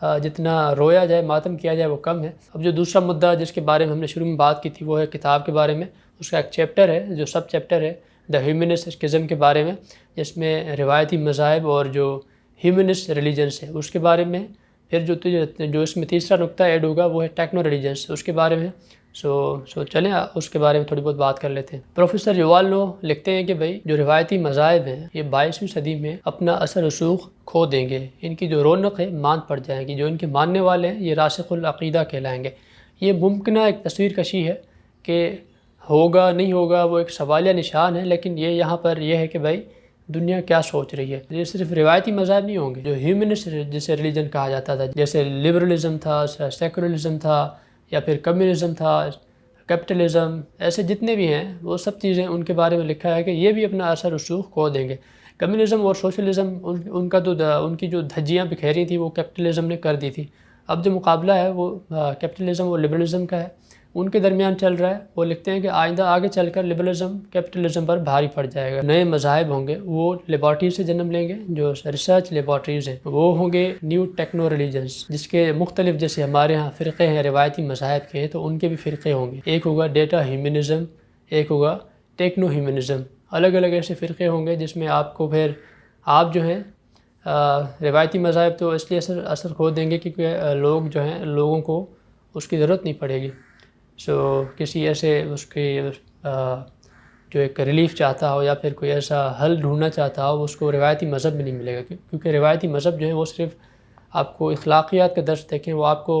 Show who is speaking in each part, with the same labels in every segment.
Speaker 1: جتنا رویا جائے ماتم کیا جائے وہ کم ہے۔ اب جو دوسرا مدعا جس کے بارے میں ہم نے شروع میں بات کی تھی وہ ہے کتاب کے بارے میں۔ اس کا ایک چیپٹر ہے جو سب چیپٹر ہے دا ہیومنسٹ اسکزم کے بارے میں، جس میں روایتی مذاہب اور جو ہیومنسٹ ریلیجنس ہے اس کے بارے میں۔ پھر جو اس میں تیسرا نقطہ ایڈ ہوگا وہ ہے ٹیکنو ریلیجنس، اس کے بارے میں۔ سو چلیں اس کے بارے میں تھوڑی بہت بات کر لیتے ہیں۔ پروفیسر یووال نو لکھتے ہیں کہ بھائی جو روایتی مذاہب ہیں یہ 22ویں صدی میں اپنا اثر رسوخ کھو دیں گے، ان کی جو رونق ہے ماند پڑ جائیں گی، جو ان کے ماننے والے ہیں یہ راسخ العقیدہ کہلائیں گے۔ یہ ممکنہ ایک تصویر کشی ہے کہ ہوگا نہیں ہوگا، وہ ایک سوالیہ نشان ہے، لیکن یہ یہاں پر یہ ہے کہ بھائی دنیا کیا سوچ رہی ہے۔ یہ صرف روایتی مذاہب نہیں ہوں گے، جو ہیومنسٹ جسے ریلیجن کہا جاتا تھا، جیسے لبرلزم تھا، سیکولرزم تھا، یا پھر کمیونزم تھا، کیپٹلزم، ایسے جتنے بھی ہیں وہ سب چیزیں ان کے بارے میں لکھا ہے کہ یہ بھی اپنا اثر رسوخ کھو دیں گے۔ کمیونزم اور سوشلزم ان کی جو دھجیاں بکھیری تھیں وہ کیپٹلزم نے کر دی تھی۔ اب جو مقابلہ ہے وہ کیپٹلزم اور لبرلزم کا ہے، ان کے درمیان چل رہا ہے۔ وہ لکھتے ہیں کہ آئندہ آگے چل کر لبرلزم کیپٹلزم پر بھاری پڑ جائے گا۔ نئے مذاہب ہوں گے وہ لیبارٹری سے جنم لیں گے، جو ریسرچ لیبارٹریز ہیں وہ ہوں گے نیو ٹیکنو ریلیجنس، جس کے مختلف جیسے ہمارے ہاں فرقے ہیں روایتی مذاہب کے، تو ان کے بھی فرقے ہوں گے۔ ایک ہوگا ڈیٹا ہیومنزم، ایک ہوگا ٹیکنو ہیومنزم۔ الگ الگ ایسے فرقے ہوں گے جس میں آپ کو پھر آپ جو ہیں روایتی مذاہب تو اس لیے اثر کھو دیں گے کیونکہ لوگ جو ہیں لوگوں کو اس کی ضرورت نہیں پڑے گی۔ کسی ایسے اس کی جو ایک ریلیف چاہتا ہو یا پھر کوئی ایسا حل ڈھونڈنا چاہتا ہو، اس کو روایتی مذہب میں نہیں ملے گا، کیونکہ روایتی مذہب جو ہے وہ صرف آپ کو اخلاقیات کا درس دیکھیں، وہ آپ کو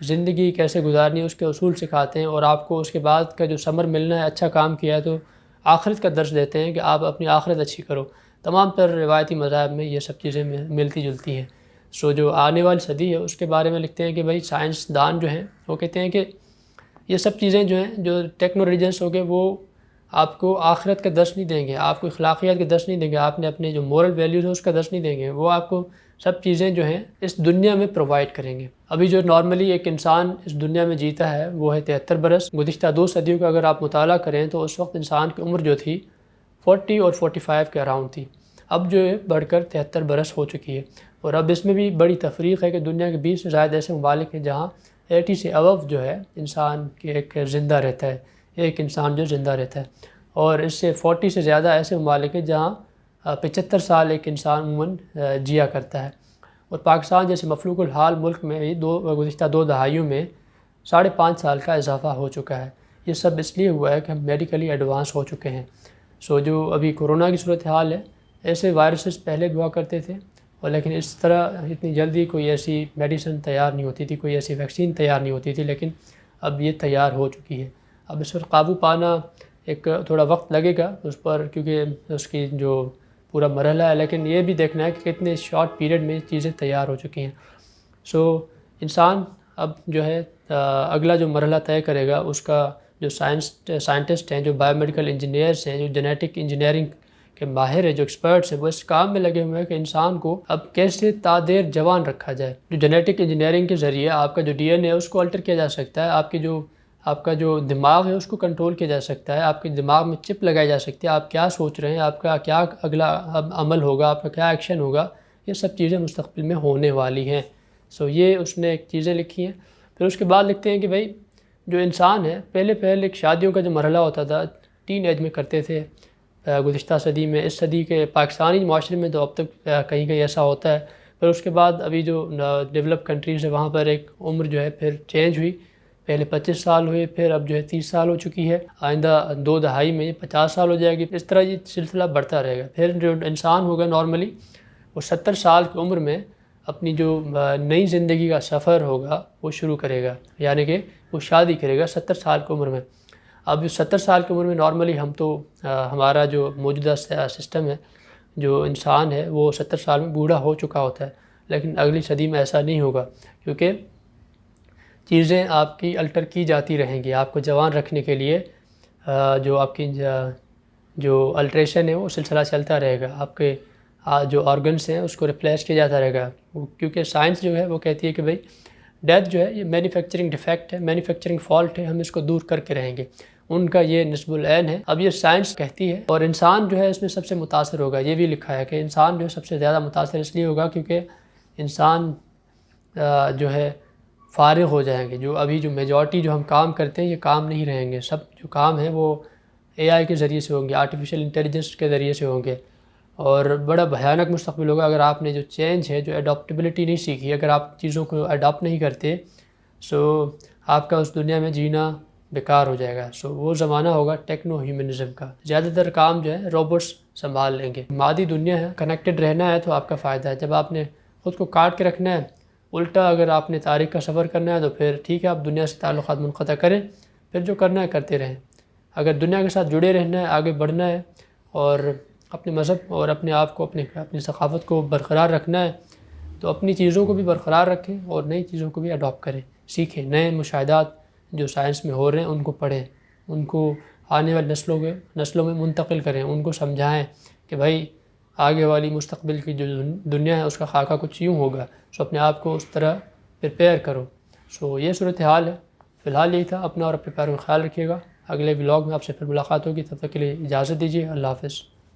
Speaker 1: زندگی کیسے گزارنی ہے اس کے اصول سکھاتے ہیں، اور آپ کو اس کے بعد کا جو ثمر ملنا ہے، اچھا کام کیا ہے تو آخرت کا درس دیتے ہیں کہ آپ اپنی آخرت اچھی کرو۔ تمام تر روایتی مذاہب میں یہ سب چیزیں ملتی جلتی ہیں۔ جو آنے والی صدی ہے اس کے بارے میں لکھتے ہیں کہ بھائی سائنسدان جو ہیں وہ کہتے ہیں کہ یہ سب چیزیں جو ہیں جو ٹیکنو ریلیجنس ہو گئے وہ آپ کو آخرت کا درس نہیں دیں گے، آپ کو اخلاقیات کا درس نہیں دیں گے، آپ نے اپنے جو مورل ویلیوز ہیں اس کا درس نہیں دیں گے، وہ آپ کو سب چیزیں جو ہیں اس دنیا میں پرووائڈ کریں گے۔ ابھی جو نارملی ایک انسان اس دنیا میں جیتا ہے وہ ہے 73 برس۔ گزشتہ 2 صدیوں کا اگر آپ مطالعہ کریں تو اس وقت انسان کی عمر جو تھی 40 اور 45 کے اراؤنڈ تھی، اب جو ہے بڑھ کر 73 برس ہو چکی ہے۔ اور اب اس میں بھی بڑی تفریق ہے کہ دنیا کے 20 سے زائد ایسے ممالک ہیں جہاں 80 سے ابو جو ہے انسان کے ایک زندہ رہتا ہے، ایک انسان جو زندہ رہتا ہے، اور اس سے 40 سے زیادہ ایسے ممالک ہیں جہاں 75 سال ایک انسان عموماً جیا کرتا ہے۔ اور پاکستان جیسے مفلوق الحال ملک میں بھی گزشتہ 2 دہائیوں میں 5.5 سال کا اضافہ ہو چکا ہے۔ یہ سب اس لیے ہوا ہے کہ ہم میڈیکلی ایڈوانس ہو چکے ہیں۔ جو ابھی کورونا کی صورتحال ہے، ایسے وائرسز پہلے بھی ہوا کرتے تھے، اور لیکن اس طرح اتنی جلدی کوئی ایسی میڈیسن تیار نہیں ہوتی تھی، کوئی ایسی ویکسین تیار نہیں ہوتی تھی، لیکن اب یہ تیار ہو چکی ہے۔ اب اس پر قابو پانا ایک تھوڑا وقت لگے گا اس پر، کیونکہ اس کی جو پورا مرحلہ ہے، لیکن یہ بھی دیکھنا ہے کہ کتنے شارٹ پیریڈ میں چیزیں تیار ہو چکی ہیں۔ انسان اب جو ہے اگلا جو مرحلہ طے کرے گا اس کا جو سائنٹسٹ ہیں، جو بایو میڈیکل انجینئرس ہیں، جو جینیٹک انجینئرنگ کے ماہر ہیں، جو ایکسپرٹس ہیں، وہ اس کام میں لگے ہوئے ہیں کہ انسان کو اب کیسے تادیر جوان رکھا جائے۔ جو جینیٹک انجینئرنگ کے ذریعے آپ کا جو ڈی این اے ہے اس کو الٹر کیا جا سکتا ہے، آپ کا جو دماغ ہے اس کو کنٹرول کیا جا سکتا ہے، آپ کے دماغ میں چپ لگائی جا سکتی ہے، آپ کیا سوچ رہے ہیں، آپ کا کیا اگلا عمل ہوگا، آپ کا کیا ایکشن ہوگا، یہ سب چیزیں مستقبل میں ہونے والی ہیں۔ یہ اس نے ایک چیزیں لکھی ہیں۔ پھر اس کے بعد لکھتے ہیں کہ بھائی جو انسان ہے پہلے ایک شادیوں کا جو مرحلہ ہوتا تھا ٹین ایج میں کرتے تھے گزشتہ صدی میں، اس صدی کے پاکستانی معاشرے میں تو اب تک کہیں کہیں ایسا ہوتا ہے۔ پھر اس کے بعد ابھی جو ڈیولپ کنٹریز ہے وہاں پر ایک عمر جو ہے پھر چینج ہوئی، پہلے 25 سال ہوئے، پھر اب جو ہے 30 سال ہو چکی ہے، آئندہ 2 دہائی میں 50 سال ہو جائے گی۔ اس طرح یہ سلسلہ بڑھتا رہے گا۔ پھر جو انسان ہوگا نارملی وہ 70 سال کی عمر میں اپنی جو نئی زندگی کا سفر ہوگا وہ شروع کرے گا، یعنی کہ وہ شادی کرے گا 70 سال کی عمر میں۔ اب 70 سال کی عمر میں نارملی ہم تو ہمارا جو موجودہ سسٹم ہے، جو انسان ہے وہ 70 سال میں بوڑھا ہو چکا ہوتا ہے، لیکن اگلی صدی میں ایسا نہیں ہوگا، کیونکہ چیزیں آپ کی الٹر کی جاتی رہیں گی۔ آپ کو جوان رکھنے کے لیے جو آپ کی جو الٹریشن ہے وہ سلسلہ چلتا رہے گا، آپ کے جو آرگنس ہیں اس کو ریپلیس کیا جاتا رہے گا، کیونکہ سائنس جو ہے وہ کہتی ہے کہ بھئی ڈیتھ جو ہے یہ مینوفیکچرنگ ڈیفیکٹ ہے، مینوفیکچرنگ فالٹ ہے، ہم اس کو دور کر کے رہیں گے، ان کا یہ نسب العین ہے۔ اب یہ سائنس کہتی ہے، اور انسان جو ہے اس میں سب سے متاثر ہوگا۔ یہ بھی لکھا ہے کہ انسان جو ہے سب سے زیادہ متاثر اس لیے ہوگا کیونکہ انسان جو ہے فارغ ہو جائیں گے. جو ابھی جو میجورٹی جو ہم کام کرتے ہیں یہ کام نہیں رہیں گے. سب جو کام ہیں وہ اے آئی کے ذریعے سے ہوں گے, آرٹیفیشیل انٹیلیجنس کے ذریعے سے ہوں گے, اور بڑا بھیانک مستقبل ہوگا اگر آپ نے جو چینج ہے, جو اڈاپٹیبلٹی نہیں سیکھی, اگر آپ چیزوں کو اڈاپٹ نہیں کرتے سو آپ کا اس دنیا میں جینا بیکار ہو جائے گا. سو وہ زمانہ ہوگا ٹیکنو ہیومنزم کا. زیادہ تر کام جو ہے روبوٹس سنبھال لیں گے. مادی دنیا ہے, کنیکٹڈ رہنا ہے تو آپ کا فائدہ ہے. جب آپ نے خود کو کاٹ کے رکھنا ہے, الٹا اگر آپ نے تاریخ کا سفر کرنا ہے تو پھر ٹھیک ہے, آپ دنیا سے تعلقات منقطع کریں, پھر جو کرنا ہے کرتے رہیں. اگر دنیا کے ساتھ جڑے رہنا ہے, آگے بڑھنا ہے, اور اپنے مذہب اور اپنے آپ کو اپنی ثقافت کو برقرار رکھنا ہے, تو اپنی چیزوں کو بھی برقرار رکھیں اور نئی چیزوں کو بھی اڈاپٹ کریں, سیکھیں. نئے مشاہدات جو سائنس میں ہو رہے ہیں ان کو پڑھیں, ان کو آنے والی نسلوں میں منتقل کریں, ان کو سمجھائیں کہ بھائی آگے والی مستقبل کی جو دنیا ہے اس کا خاکہ کچھ یوں ہوگا. سو اپنے آپ کو اس طرح پریپیئر کرو. سو یہ صورتحال ہے. فی الحال یہی تھا. اپنا اور اپنے پیاروں کا خیال رکھیے گا. اگلے ولاگ میں آپ سے پھر ملاقات ہوگی. تب تک کے لیے اجازت دیجیے. اللہ حافظ.